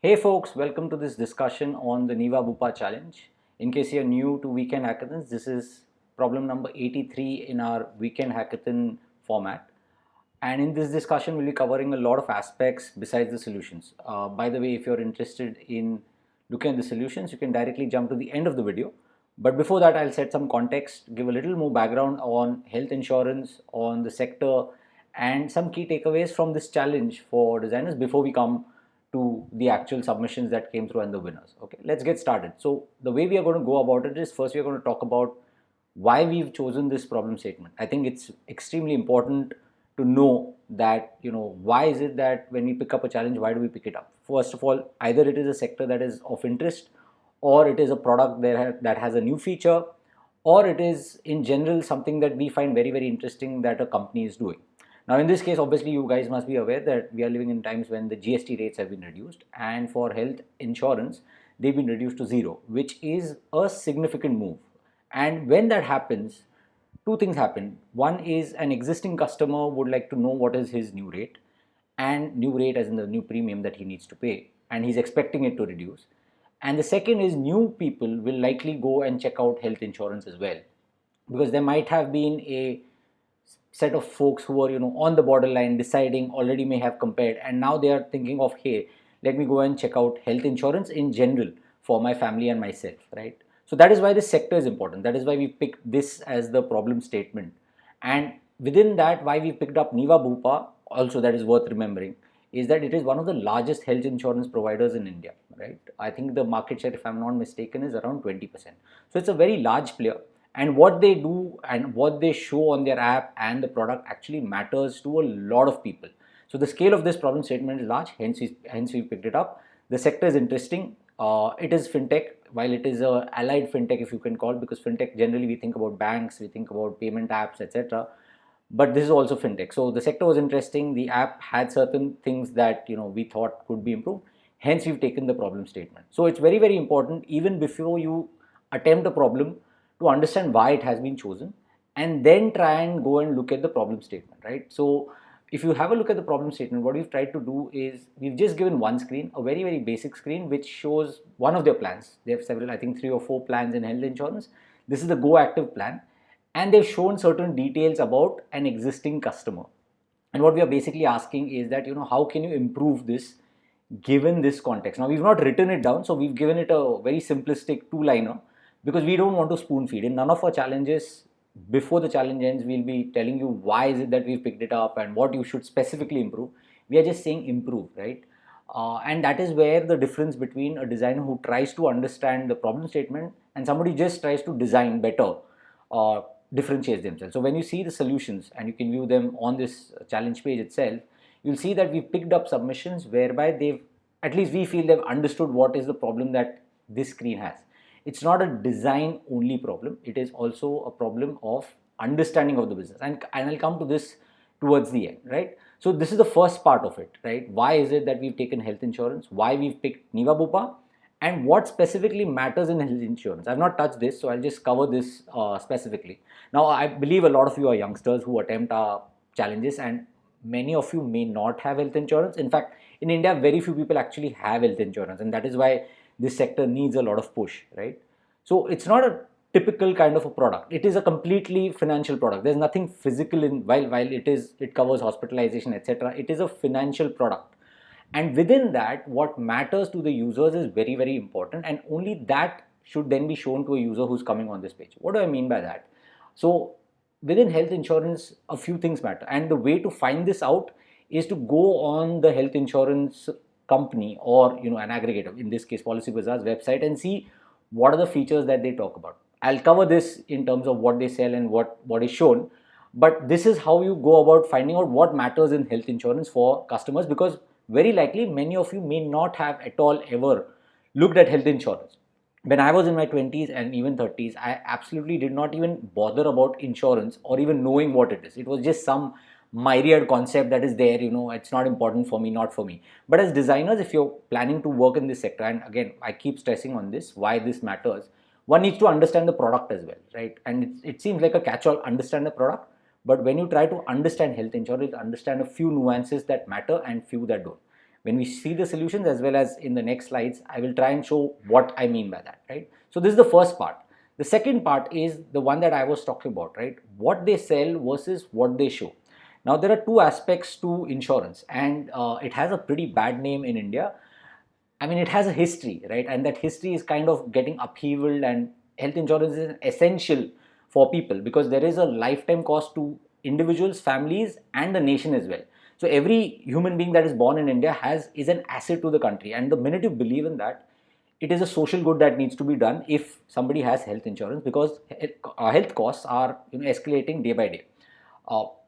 Hey folks, welcome to this discussion on the Niva Bupa challenge. In case you're new to weekend hackathons, this is problem number 83 in our weekend hackathon format. And in this discussion, we'll be covering a lot of aspects besides the solutions. By the way, if you're interested in looking at the solutions, you can directly jump to the end of the video. But before that, I'll set some context, give a little more background on health insurance, on the sector, and some key takeaways from this challenge for designers before we come to the actual submissions that came through and the winners. Okay, let's get started. So the way we are going to go about it is first we are going to talk about why we've chosen this problem statement. I think it's extremely important to know that, why is it that when we pick up a challenge, why do we pick it up? First of all, either it is a sector that is of interest, or it is a product that has a new feature, or it is in general something that we find very, very interesting that a company is doing. Now, in this case, obviously, you guys must be aware that we are living in times when the GST rates have been reduced, and for health insurance, they've been reduced to zero, which is a significant move. And when that happens, two things happen. One is an existing customer would like to know what is his new rate, and new rate as in the new premium that he needs to pay, and he's expecting it to reduce. And the second is new people will likely go and check out health insurance as well, because there might have been a set of folks who are on the borderline deciding, already may have compared, and now they are thinking of, hey, let me go and check out health insurance in general for my family and myself, right? So that is why this sector is important. That is why we picked this as the problem statement. And within that, why we picked up Niva Bupa also, that is worth remembering, is that it is one of the largest health insurance providers in India, right? I think the market share, if I'm not mistaken, is around 20%. So it's a very large player, and what they do and what they show on their app and the product actually matters to a lot of people. So the scale of this problem statement is large, hence we picked it up. The sector is interesting. It is fintech, while it is a allied fintech, if you can call it, because fintech generally we think about banks, we think about payment apps, etc. But this is also fintech. So the sector was interesting. The app had certain things that we thought could be improved. Hence, we've taken the problem statement. So it's very, very important, even before you attempt a problem, to understand why it has been chosen, and then try and go and look at the problem statement, right? So if you have a look at the problem statement, what we've tried to do is we've just given one screen, a very, very basic screen, which shows one of their plans. They have several, I think 3 or 4 plans in health insurance. This is the Go Active plan, and they've shown certain details about an existing customer. And what we are basically asking is that, how can you improve this given this context? Now, we've not written it down, so we've given it a very simplistic two-liner, because we don't want to spoon feed. In none of our challenges, before the challenge ends, we'll be telling you why is it that we've picked it up and what you should specifically improve. We are just saying improve, right? And that is where the difference between a designer who tries to understand the problem statement and somebody just tries to design better differentiates themselves. So when you see the solutions, and you can view them on this challenge page itself, you'll see that we've picked up submissions whereby they've, at least we feel, they've understood what is the problem that this screen has. It's not a design only problem, it is also a problem of understanding of the business, and I'll come to this towards the end, right? So this is the first part of it, right? Why is it that we've taken health insurance, why we've picked Niva Bupa, and what specifically matters in health insurance. I've not touched this, so I'll just cover this specifically. Now, I believe a lot of you are youngsters who attempt our challenges, and many of you may not have health insurance. In fact, in India, very few people actually have health insurance, and that is why this sector needs a lot of push, right? So it's not a typical kind of a product. It is a completely financial product. There's nothing physical in, while it covers hospitalization, etc. It is a financial product. And within that, what matters to the users is very, very important, and only that should then be shown to a user who's coming on this page. What do I mean by that? So within health insurance, a few things matter, and the way to find this out is to go on the health insurance company, or an aggregator, in this case PolicyBazaar's website, and see what are the features that they talk about. I'll cover this in terms of what they sell and what is shown, but this is how you go about finding out what matters in health insurance for customers, because very likely many of you may not have at all ever looked at health insurance. When I was in my 20s and even 30s, I absolutely did not even bother about insurance or even knowing what it is. It was just some myriad concept that is there, it's not important for me, not for me. But as designers, if you're planning to work in this sector, and again, I keep stressing on this, why this matters, one needs to understand the product as well, right? And it seems like a catch-all, understand the product. But when you try to understand health insurance, understand a few nuances that matter and few that don't. when we see the solutions, as well as in the next slides, I will try and show what I mean by that, right? So this is the first part. The second part is the one that I was talking about, right? What they sell versus what they show. Now, there are two aspects to insurance, and it has a pretty bad name in India. I mean, it has a history, right? And that history is kind of getting upheavaled, and health insurance is essential for people because there is a lifetime cost to individuals, families, and the nation as well. So every human being that is born in India is an asset to the country. And the minute you believe in that, it is a social good that needs to be done if somebody has health insurance, because health costs are escalating day by day.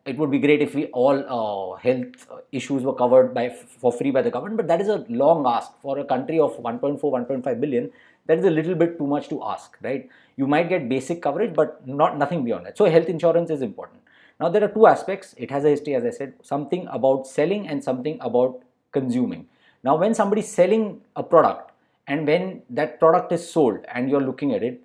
It would be great if we all health issues were covered for free by the government, but that is a long ask for a country of 1.4 1.5 billion. That is a little bit too much to ask, right? You might get basic coverage, but nothing beyond that. So health insurance is important. Now there are two aspects. It has a history, as I said, something about selling and something about consuming. Now when somebody is selling a product and when that product is sold and you're looking at it,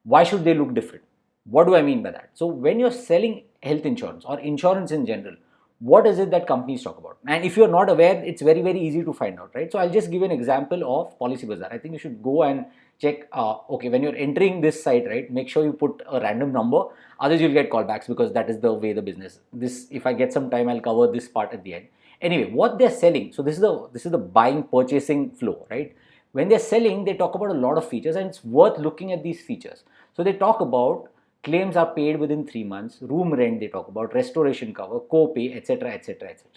why should they look different? What do I mean by that? So when you're selling health insurance or insurance in general, what is it that companies talk about? And if you're not aware, it's very, very easy to find out, right? So I'll just give an example of PolicyBazaar. I think you should go and check, okay, when you're entering this site, right, make sure you put a random number, otherwise you'll get callbacks because that is the way the business. This, if I get some time, I'll cover this part at the end. Anyway, what they're selling, so this is the buying, purchasing flow, right? When they're selling, they talk about a lot of features, and it's worth looking at these features. So they talk about claims are paid within 3 months, room rent they talk about, restoration cover, co-pay, etc., etc., etc.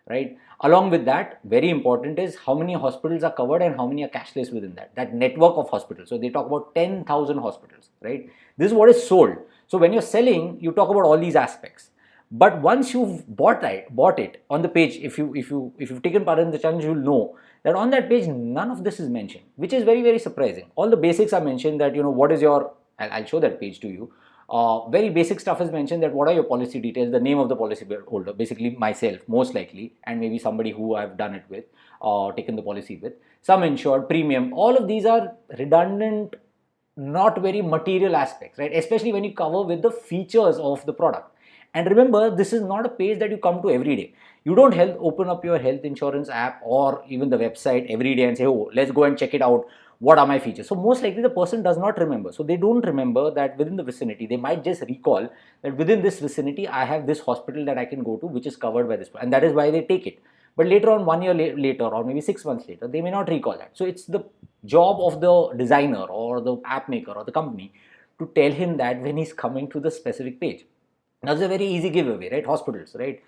Right? Along with that, very important is how many hospitals are covered and how many are cashless within that network of hospitals. So they talk about 10,000 hospitals, right? This is what is sold. So when you're selling, you talk about all these aspects. But once you've bought it on the page, if you've taken part in the challenge, you'll know that on that page none of this is mentioned, which is very, very surprising. All the basics are mentioned, that what is your, I'll show that page to you. Very basic stuff is mentioned, that what are your policy details, the name of the policy holder, basically myself most likely, and maybe somebody who I've done it with, taken the policy with, some insured, premium. All of these are redundant, not very material aspects, right? Especially when you cover with the features of the product. And remember, this is not a page that you come to every day. You don't open up your health insurance app or even the website every day and say, oh, let's go and check it out. What are my features? So most likely the person does not remember. So they don't remember that within the vicinity. They might just recall that within this vicinity, I have this hospital that I can go to, which is covered by this. And that is why they take it. But later on, 1 year later, or maybe 6 months later, they may not recall that. So it's the job of the designer or the app maker or the company to tell him that when he's coming to the specific page. Now, it's a very easy giveaway, right? Hospitals, right?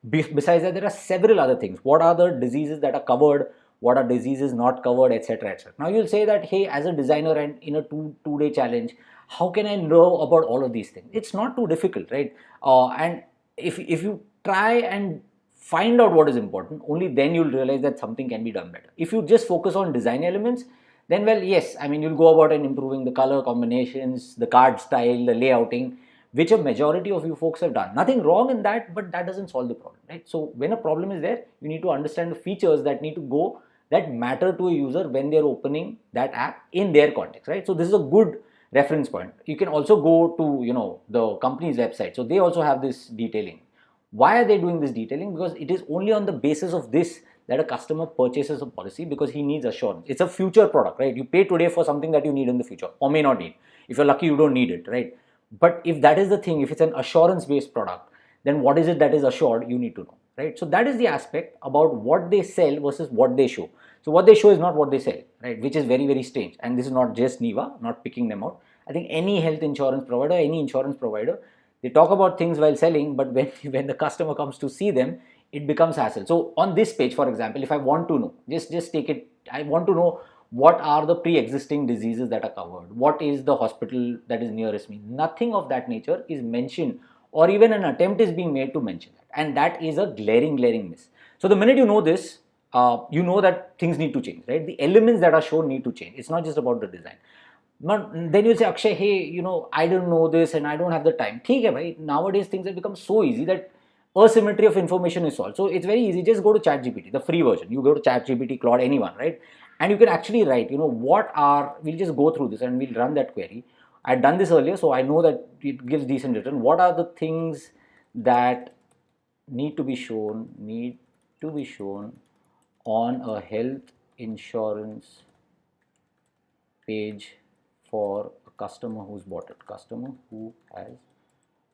Besides that, there are several other things. What are the diseases that are covered? What are diseases not covered, etc., etc. Now, you'll say that, hey, as a designer and in a two-day challenge, how can I know about all of these things? It's not too difficult, right? And if you try and find out what is important, only then you'll realize that something can be done better. If you just focus on design elements, then, well, yes, I mean, you'll go about and improving the color combinations, the card style, the layouting, which a majority of you folks have done. Nothing wrong in that, but that doesn't solve the problem, right? So when a problem is there, you need to understand the features that need to go, that matter to a user when they're opening that app in their context, right? So this is a good reference point. You can also go to, the company's website. So they also have this detailing. Why are they doing this detailing? Because it is only on the basis of this that a customer purchases a policy, because he needs assurance. It's a future product, right? You pay today for something that you need in the future or may not need. If you're lucky, you don't need it, right? But if that is the thing, if it's an assurance-based product, then what is it that is assured, you need to know, right? So that is the aspect about what they sell versus what they show. So what they show is not what they sell, right? Which is very, very strange. And this is not just Niva, not picking them out. I think any health insurance provider, any insurance provider, they talk about things while selling, but when the customer comes to see them, it becomes hassle. So on this page, for example, if I want to know, just take it, I want to know what are the pre-existing diseases that are covered, what is the hospital that is nearest me. Nothing of that nature is mentioned, or even an attempt is being made to mention that. And that is a glaring miss. So the minute you know this, you know that things need to change, right? The elements that are shown need to change. It's not just about the design. But then you'll say, Akshay, hey, I don't know this and I don't have the time. Okay, bhai, nowadays things have become so easy that asymmetry of information is solved. So it's very easy. Just go to ChatGPT, the free version. You go to ChatGPT, Claude, anyone, right? And you can actually write, we'll just go through this and we'll run that query. I've done this earlier, so I know that it gives decent return. What are the things that need to be shown on a health insurance page for a customer who's bought it. Customer who has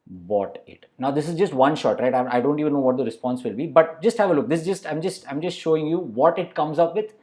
bought it. Now this is just one shot, right? I don't even know what the response will be, but just have a look. This just I'm just showing you what it comes up with,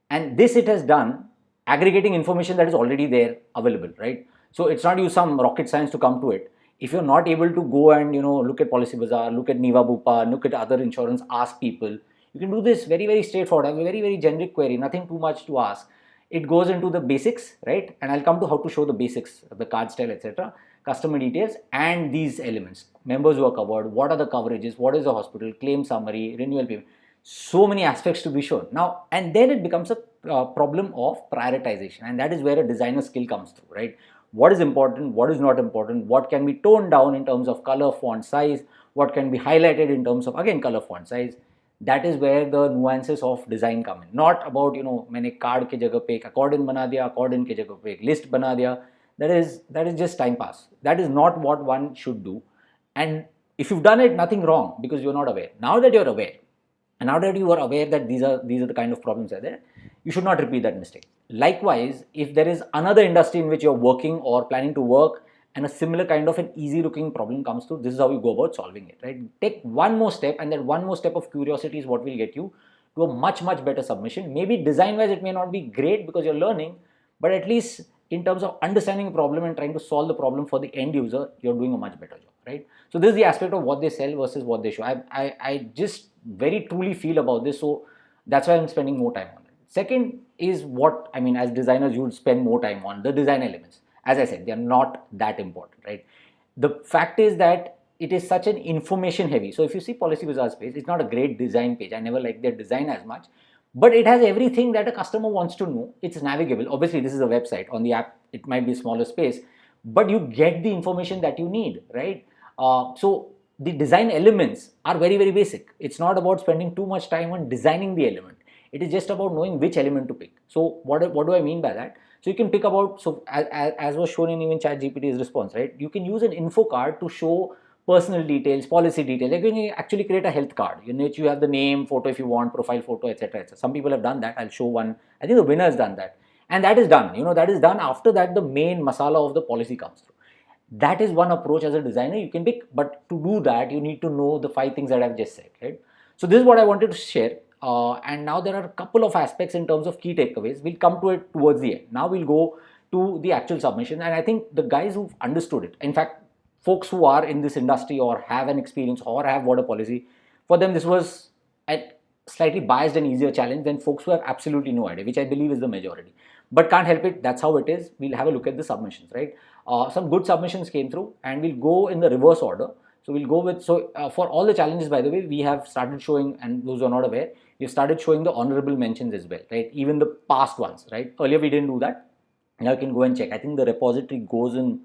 and this it has done aggregating information that is already there available, right? So it's not use some rocket science to come to it. If you're not able to go and look at PolicyBazaar, look at Niva Bupa, look at other insurance, ask people, you can do this very straightforward. I have a very generic query, nothing too much to ask. It goes into the basics, right? And I'll come to how to show the basics, the card style, etc., customer details, and these elements, members who are covered, what are the coverages, what is the hospital, claim summary, renewal payment, so many aspects to be shown. Now, and then it becomes a problem of prioritization, and that is where a designer skill comes through, right? What is important, what is not important, what can be toned down in terms of color, font size, what can be highlighted in terms of, again, color, font size. That is where the nuances of design come in. Not about, मैंने card के जगह पे एक accordion बना दिया, accordion के जगह पे एक list बना दिया. That is just time pass. That is not what one should do. And if you've done it, nothing wrong, because you're not aware. Now that you're aware, and now that you are aware that these are the kind of problems that are there, you should not repeat that mistake. Likewise, if there is another industry in which you're working or planning to work, and a similar kind of an easy looking problem comes through, this is how you go about solving it, right? Take one more step, and that one more step of curiosity is what will get you to a much better submission. Maybe design wise it may not be great because you're learning, but at least in terms of understanding a problem and trying to solve the problem for the end user, you're doing a much better job, right? So this is the aspect of what they sell versus what they show. I just very truly feel about this, so that's why I'm spending more time on it. Second is what, I mean, as designers, you would spend more time on the design elements. As I said, they are not that important, right? The fact is that it is such an information heavy. So if you see PolicyBazaar's page, it's not a great design page. I never like their design as much, but it has everything that a customer wants to know. It's navigable. Obviously, this is a website. On the app, it might be smaller space, but you get the information that you need, right? So the design elements are very basic. It's not about spending too much time on designing the element. It is just about knowing which element to pick. So what do I mean by that? So you can pick about, so as was shown in even ChatGPT's response, right? You can use an info card to show personal details, policy details. Like you can actually create a health card in which you have the name, photo if you want, profile photo, etc. Some people have done that. I'll show one. I think the winner has done that. And that is done. That is done after that the main masala of the policy comes through. That is one approach as a designer you can pick. But to do that, you need to know the 5 things that I've just said, right? So this is what I wanted to share. And now there are a couple of aspects in terms of key takeaways. We'll come to it towards the end. Now we'll go to the actual submission, and I think the guys who've understood it, in fact, folks who are in this industry or have an experience or have bought a policy, for them this was a slightly biased and easier challenge than folks who have absolutely no idea, which I believe is the majority. But can't help it, that's how it is. We'll have a look at the submissions, right? Some good submissions came through, and we'll go in the reverse order. So we'll go with, for all the challenges, by the way, we have started showing, and those who are not aware, we've started showing the honorable mentions as well, right? Even the past ones, right? Earlier we didn't do that. Now you can go and check. I think the repository goes in,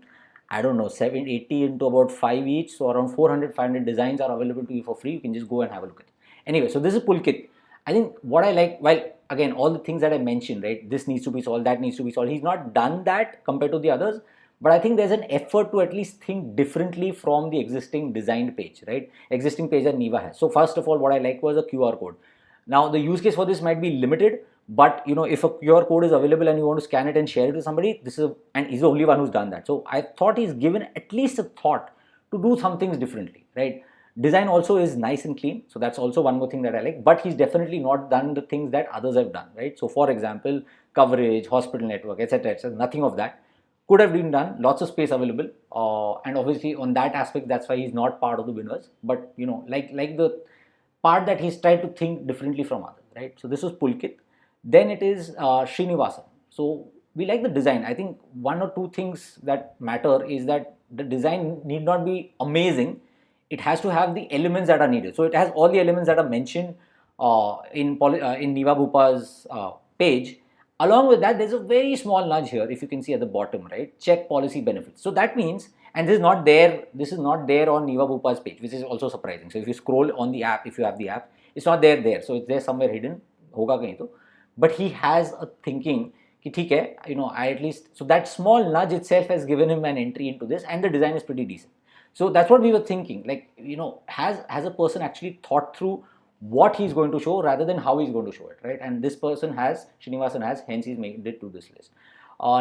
I don't know, 780 into about 5 each. So around 400, 500 designs are available to you for free. You can just go and have a look at it. Anyway, so this is Pulkit. I think what I like, well, again, all the things that I mentioned, right? This needs to be solved, that needs to be solved. He's not done that compared to the others. But I think there's an effort to at least think differently from the existing designed page, right? Existing page that Niva has. So first of all, what I like was a QR code. Now the use case for this might be limited, but if a QR code is available and you want to scan it and share it with somebody, and he's the only one who's done that. So I thought he's given at least a thought to do some things differently, right? Design also is nice and clean. So that's also one more thing that I like, but he's definitely not done the things that others have done, right? So for example, coverage, hospital network, etc., nothing of that. Could have been done, lots of space available, and obviously on that aspect, that's why he's not part of the winners. But like the part that he's tried to think differently from others, right? So this was Pulkit. Then it is Srinivasan. So we like the design. I think one or two things that matter is that the design need not be amazing. It has to have the elements that are needed. So it has all the elements that are mentioned in Niva Bupa's page. Along with that, there's a very small nudge here, if you can see at the bottom, right? Check policy benefits. So that means, and this is not there on Niva Bupa's page, which is also surprising. So if you scroll on the app, if you have the app, it's not there. So it's there somewhere hidden. Hoga kahin to. But he has a thinking, ki theek hai, I at least, so that small nudge itself has given him an entry into this, and the design is pretty decent. So that's what we were thinking, like, has a person actually thought through what he's going to show rather than how he's going to show it, right? And this person has, Srinivasan has, hence he's made it to this list.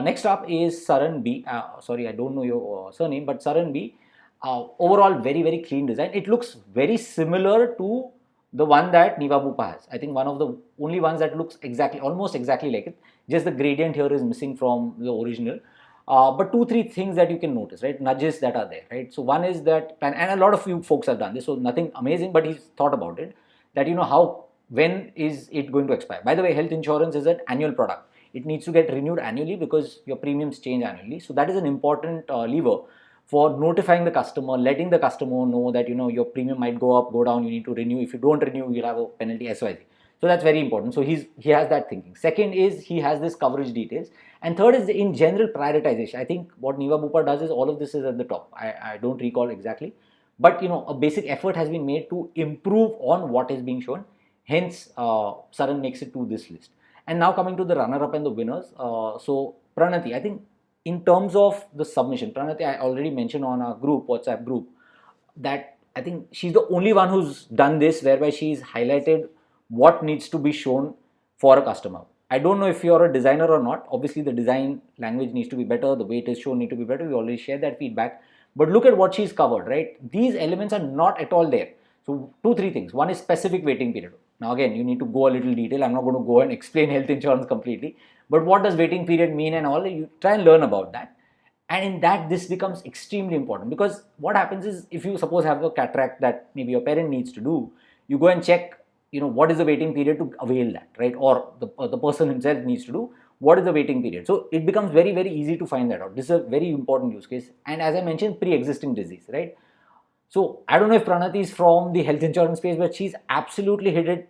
Next up is Saran B. Sorry, I don't know your surname, but Saran B. Overall, very, very clean design. It looks very similar to the one that Niva Bupa has. I think one of the only ones that looks exactly, almost exactly like it. Just the gradient here is missing from the original. But 2-3 things that you can notice, right? Nudges that are there, right? So one is that, and a lot of you folks have done this, so nothing amazing, but he's thought about it, that how, when is it going to expire? By the way, health insurance is an annual product. It needs to get renewed annually because your premiums change annually. So that is an important lever for notifying the customer, letting the customer know that your premium might go up, go down, you need to renew. If you don't renew, you'll have a penalty, XYZ. So that's very important. So he has that thinking. Second is he has this coverage details. And third is in general prioritization. I think what Niva Bupa does is all of this is at the top. I don't recall exactly. But a basic effort has been made to improve on what is being shown. Hence, Saran makes it to this list. And now coming to the runner-up and the winners. So Pranati, I think in terms of the submission, Pranati, I already mentioned on our group, WhatsApp group, that I think she's the only one who's done this, whereby she's highlighted what needs to be shown for a customer. I don't know if you're a designer or not. Obviously, the design language needs to be better. The way it is shown needs to be better. We already shared that feedback. But look at what she's covered, right? These elements are not at all there. So 2-3 things. One is specific waiting period. Now again, you need to go a little detail. I'm not going to go and explain health insurance completely. But what does waiting period mean and all? You try and learn about that. And in that, this becomes extremely important, because what happens is, if you suppose have a cataract that maybe your parent needs to do, you go and check, what is the waiting period to avail that, right? Or the person himself needs to do, what is the waiting period? So it becomes very, very easy to find that out. This is a very important use case. And as I mentioned, pre-existing disease, right? So I don't know if Pranati is from the health insurance space, but she's absolutely hit it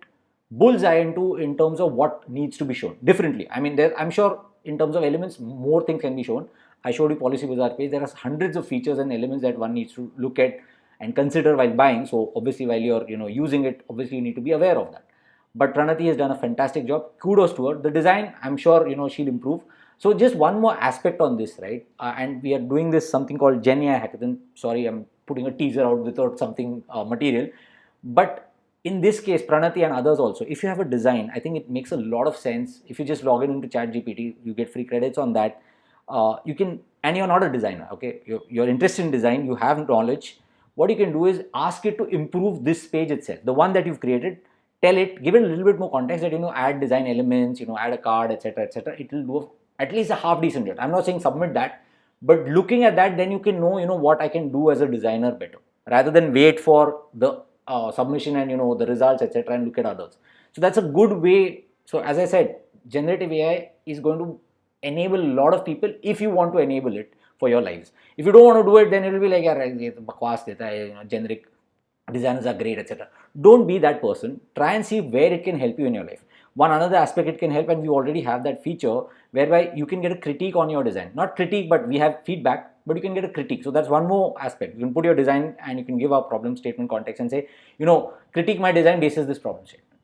bullseye in terms of what needs to be shown differently. I mean, I'm sure in terms of elements, more things can be shown. I showed you PolicyBazaar page. There are hundreds of features and elements that one needs to look at and consider while buying. So obviously, while you're using it, obviously you need to be aware of that. But Pranati has done a fantastic job. Kudos to her. The design, I'm sure she'll improve. So just one more aspect on this, right? And we are doing this something called GenAI Hackathon. Sorry, I'm putting a teaser out without something material. But in this case, Pranati and others also, if you have a design, I think it makes a lot of sense. If you just log in into ChatGPT, you get free credits on that. You can, and you're not a designer, okay? You're interested in design, you have knowledge. What you can do is ask it to improve this page itself, the one that you've created. Tell it, give it a little bit more context that, add design elements, add a card, etc., etc. It will do at least a half decent job. I'm not saying submit that, but looking at that, then you can know, what I can do as a designer better, rather than wait for the submission and, the results, etc., and look at others. So that's a good way. So as I said, generative AI is going to enable a lot of people if you want to enable it for your lives. If you don't want to do it, then it will be like, bakwas deta hai, generic designers are great, etc. Don't be that person. Try and see where it can help you in your life. One another aspect it can help, and we already have that feature whereby you can get a critique on your design. Not critique, but we have feedback, but you can get a critique. So that's one more aspect. You can put your design and you can give a problem statement context and say, critique my design basis this problem statement.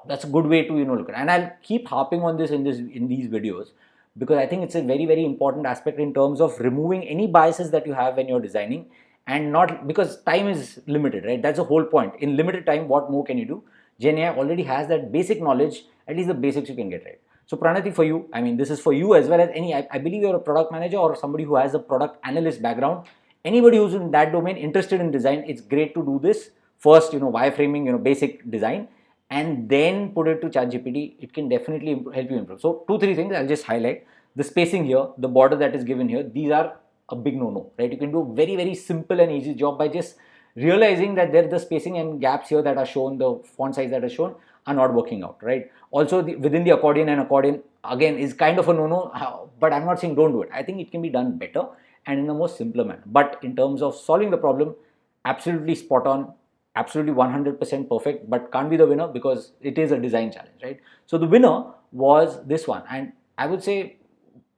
That's a good way to look at it. And I'll keep harping on this in these videos, because I think it's a very, very important aspect in terms of removing any biases that you have when you're designing, and not, because time is limited, right? That's the whole point. In limited time, what more can you do? GenAI already has that basic knowledge, at least the basics you can get right. So Pranati, for you, I mean, this is for you as well as any, I believe you're a product manager or somebody who has a product analyst background. Anybody who's in that domain interested in design, it's great to do this. First, wireframing, basic design, and then put it to ChatGPT. It can definitely help you improve. So 2-3 things I'll just highlight. The spacing here, the border that is given here, these are a big no-no, right? You can do a very, very simple and easy job by just realizing that there the spacing and gaps here that are shown, the font size that are shown, are not working out, right? Also, within the accordion, and accordion again is kind of a no-no, but I'm not saying don't do it. I think it can be done better and in a more simpler manner. But in terms of solving the problem, absolutely spot on, absolutely 100% perfect, but can't be the winner because it is a design challenge, right? So the winner was this one, and I would say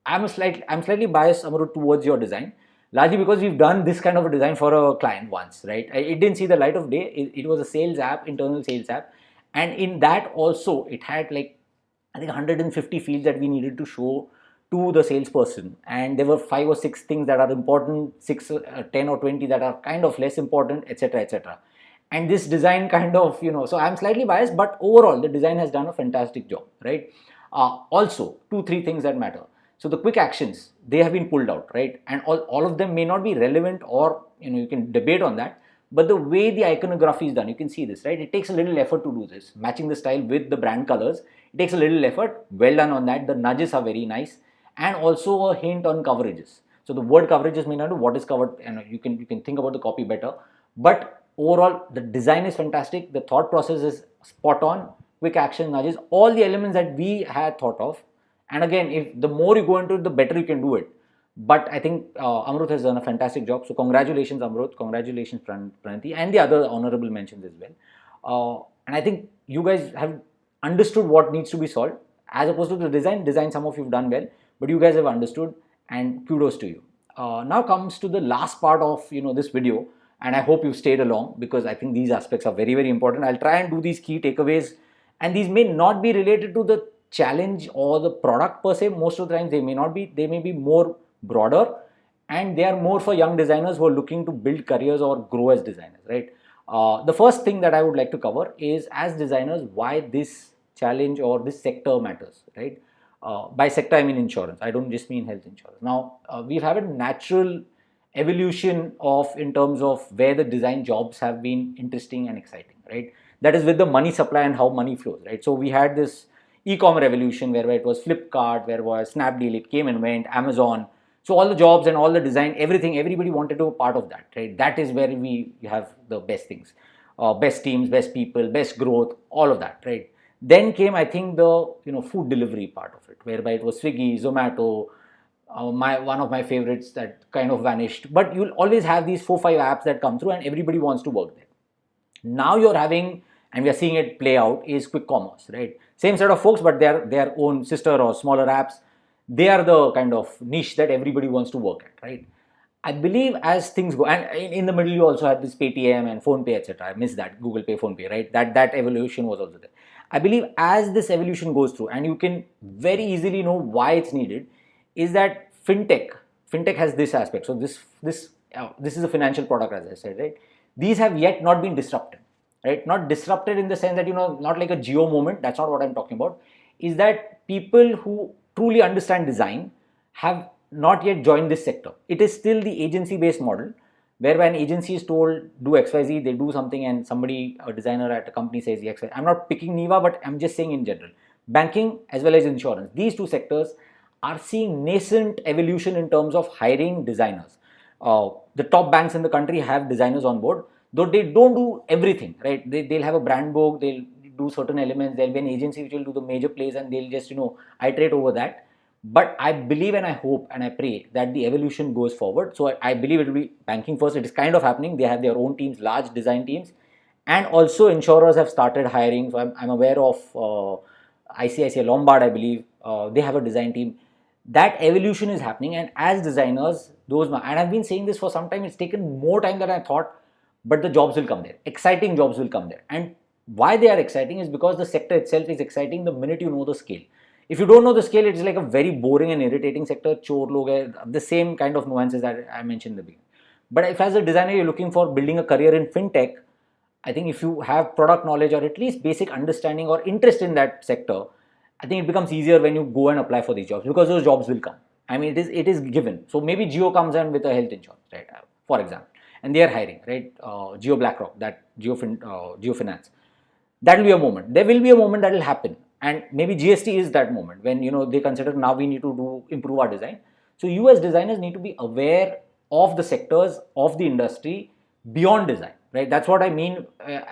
I'm slightly biased, Amaru, towards your design, largely because we've done this kind of a design for a client once, right? It didn't see the light of day. It was a sales app, internal sales app, and in that also it had like, I think 150 fields that we needed to show to the salesperson, and there were 5 or 6 things that are important, 10 or 20 that are kind of less important, etc., etc. And this design kind of, so I'm slightly biased, but overall the design has done a fantastic job, right? Also, 2 3 things that matter. So the quick actions, they have been pulled out, right? And all of them may not be relevant, or you can debate on that, but the way the iconography is done, you can see this, right? It takes a little effort to do this, matching the style with the brand colors. It takes a little effort. Well done on that. The nudges are very nice, and also a hint on coverages. So the word coverages may not know what is covered, and you can think about the copy better. But overall, the design is fantastic. The thought process is spot on. Quick action nudges, all the elements that we had thought of. And again, if the more you go into it, the better you can do it. But I think Amrut has done a fantastic job. So congratulations, Amrut. Congratulations, Pranati, and the other honorable mentions as well. And I think you guys have understood what needs to be solved, as opposed to the design. Design, some of you've done well, but you guys have understood, and kudos to you. Now comes to the last part of this video, and I hope you stayed along, because I think these aspects are very, very important. I'll try and do these key takeaways, and these may not be related to the challenge or the product per se. Most of the times they may not be. They may be more broader, and they are more for young designers who are looking to build careers or grow as designers, right? The first thing that I would like to cover is, as designers, why this challenge or this sector matters, right? By sector, I mean insurance. I don't just mean health insurance. Now, we've had a natural evolution in terms of where the design jobs have been interesting and exciting, right? That is with the money supply and how money flows, right? So we had this e-commerce revolution where it was Flipkart, where was Snapdeal, it came and went, Amazon. So all the jobs and all the design, everything, everybody wanted to be part of that, right? That is where we have the best things, best teams, best people, best growth, all of that, right? Then came, I think, the food delivery part of it, whereby it was Swiggy, Zomato, one of my favorites that kind of vanished. But you'll always have these 4 5 apps that come through, and everybody wants to work there. Now you're having, and we are seeing it play out, is quick commerce, right? Same set of folks, but they're their own sister or smaller apps. They are the kind of niche that everybody wants to work at, right? I believe as things go, and in the middle you also had this Paytm and PhonePe, etc. I missed that, Google Pay, PhonePe, right? That evolution was also there. I believe as this evolution goes through, and you can very easily know why it's needed, is that fintech has this aspect. So this is a financial product, as I said, right? These have yet not been disrupted, right? Not disrupted in the sense that not like a geo moment. That's not what I'm talking about. Is that people who truly understand design have not yet joined this sector. It is still the agency-based model, whereby an agency is told do XYZ, they do something, and somebody, a designer at a company, says XYZ. I'm not picking Niva, but I'm just saying in general. Banking as well as insurance, these two sectors are seeing nascent evolution in terms of hiring designers. The top banks in the country have designers on board, though they don't do everything, right? They'll have a brand book, they'll do certain elements, there'll be an agency which will do the major plays, and they'll just, iterate over that. But I believe and I hope and I pray that the evolution goes forward. So I believe it will be banking first. It is kind of happening. They have their own teams, large design teams, and also insurers have started hiring. So I'm aware of ICICI Lombard, I believe. They have a design team. That evolution is happening, and as designers, and I've been saying this for some time, it's taken more time than I thought, but the jobs will come there. Exciting jobs will come there. And why they are exciting is because the sector itself is exciting the minute you know the scale. If you don't know the scale, it's like a very boring and irritating sector. Chor log hai, the same kind of nuances that I mentioned in the beginning. But if as a designer you're looking for building a career in fintech, I think if you have product knowledge or at least basic understanding or interest in that sector, I think it becomes easier when you go and apply for these jobs, because those jobs will come. I mean, it is given. So maybe Geo comes in with a health insurance, right? For example, and they are hiring, right? Geo BlackRock, that Geo Finance. That will be a moment. There will be a moment that will happen, and maybe GST is that moment when they consider now we need to improve our design. So you as designers need to be aware of the sectors of the industry beyond design, right? That's what I mean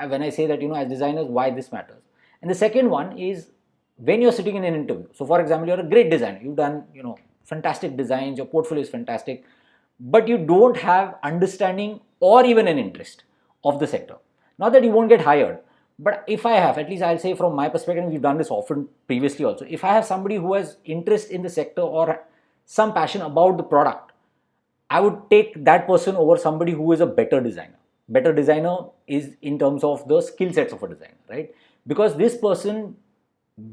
when I say that as designers why this matters. And the second one is, when you're sitting in an interview, so for example, you're a great designer, you've done fantastic designs, your portfolio is fantastic, but you don't have understanding or even an interest of the sector. Not that you won't get hired, but if I have, at least I'll say from my perspective, we've done this often previously also, if I have somebody who has interest in the sector or some passion about the product, I would take that person over somebody who is a better designer. Better designer is in terms of the skill sets of a designer, right? Because this person,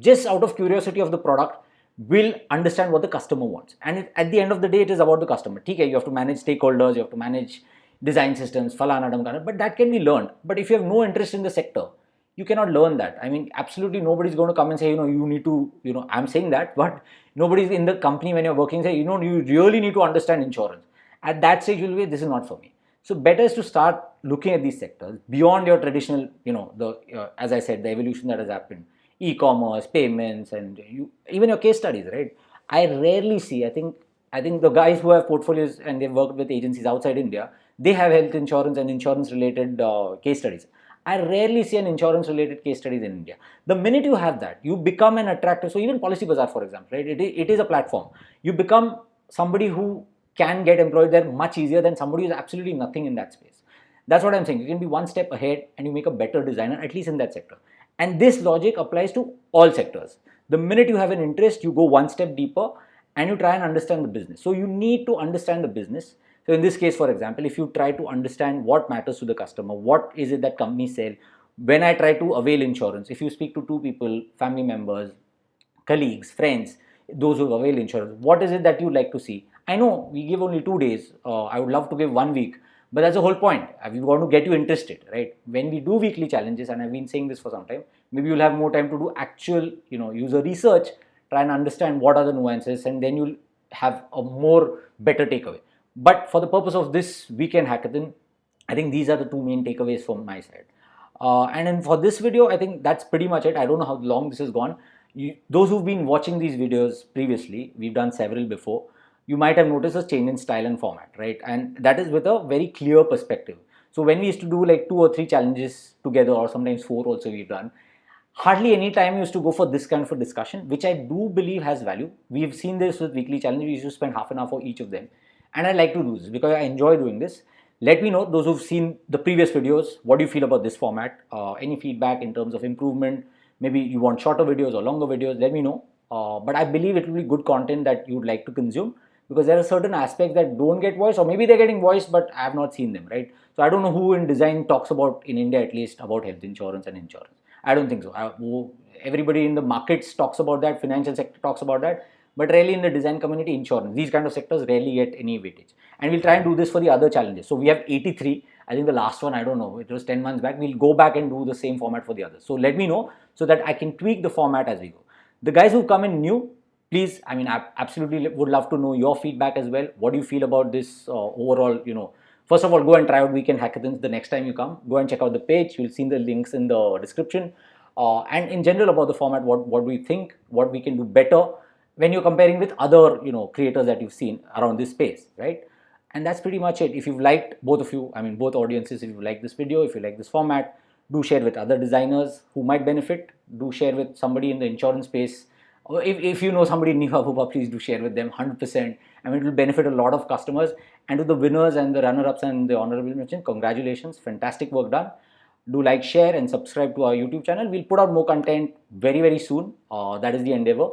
just out of curiosity of the product, will understand what the customer wants. And at the end of the day, it is about the customer. Okay, you have to manage stakeholders, you have to manage design systems, falana damkana, but that can be learned. But if you have no interest in the sector, you cannot learn that. I mean, absolutely nobody's going to come and say, you need to, I'm saying that, but nobody's in the company when you're working say, you really need to understand insurance. At that stage, you'll be, this is not for me. So better is to start looking at these sectors beyond your traditional, as I said, the evolution that has happened, e-commerce, payments, and even your case studies, right? I rarely see, I think the guys who have portfolios and they've worked with agencies outside India, they have health insurance and insurance related case studies. I rarely see an insurance related case studies in India. The minute you have that, you become an attractive. So even PolicyBazaar, for example, right? It is a platform. You become somebody who can get employed there much easier than somebody who's absolutely nothing in that space. That's what I'm saying. You can be one step ahead and you make a better designer, at least in that sector. And this logic applies to all sectors. The minute you have an interest, you go one step deeper and you try and understand the business. So you need to understand the business. So in this case, for example, if you try to understand what matters to the customer, what is it that companies sell, when I try to avail insurance, if you speak to two people, family members, colleagues, friends, those who avail insurance, what is it that you like to see? I know we give only 2 days. I would love to give 1 week, but that's the whole point. We want to get you interested, right? When we do weekly challenges, and I've been saying this for some time, maybe you'll have more time to do actual, user research, try and understand what are the nuances, and then you'll have a more better takeaway. But for the purpose of this weekend hackathon, I think these are the two main takeaways from my side. And then for this video, I think that's pretty much it. I don't know how long this has gone. Those who've been watching these videos previously, we've done several before, you might have noticed a change in style and format, right? And that is with a very clear perspective. So when we used to do like 2 or 3 challenges together, or sometimes 4 also we've done, hardly any time we used to go for this kind of a discussion, which I do believe has value. We've seen this with weekly challenges. We used to spend half an hour for each of them. And I like to do this because I enjoy doing this. Let me know, those who've seen the previous videos, what do you feel about this format? Any feedback in terms of improvement? Maybe you want shorter videos or longer videos, let me know. But I believe it will be good content that you would like to consume, because there are certain aspects that don't get voiced, or maybe they're getting voiced, but I have not seen them, right? So I don't know who in design talks about, in India at least, about health insurance and insurance. I don't think so. Everybody in the markets talks about that, financial sector talks about that, but rarely in the design community, insurance. These kind of sectors rarely get any weightage. And we'll try and do this for the other challenges. So we have 83. I think the last one, I don't know, it was 10 months back. We'll go back and do the same format for the others. So let me know so that I can tweak the format as we go. The guys who come in new, please, I mean, I absolutely would love to know your feedback as well. What do you feel about this overall, First of all, go and try out weekend hackathons the next time you come. Go and check out the page. You'll see the links in the description. And in general about the format, what do you think, what we can do better when you're comparing with other, creators that you've seen around this space, right? And that's pretty much it. If you've liked, both of you, I mean, both audiences, if you like this video, if you like this format, do share with other designers who might benefit. Do share with somebody in the insurance space. Or if you know somebody in Niva Bupa, please do share with them 100%. I mean, it will benefit a lot of customers. And to the winners and the runner-ups and the honorable mention, congratulations, fantastic work done. Do like, share and subscribe to our YouTube channel. We'll put out more content very, very soon. That is the endeavor.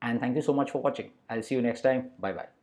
And thank you so much for watching. I'll see you next time. Bye-bye.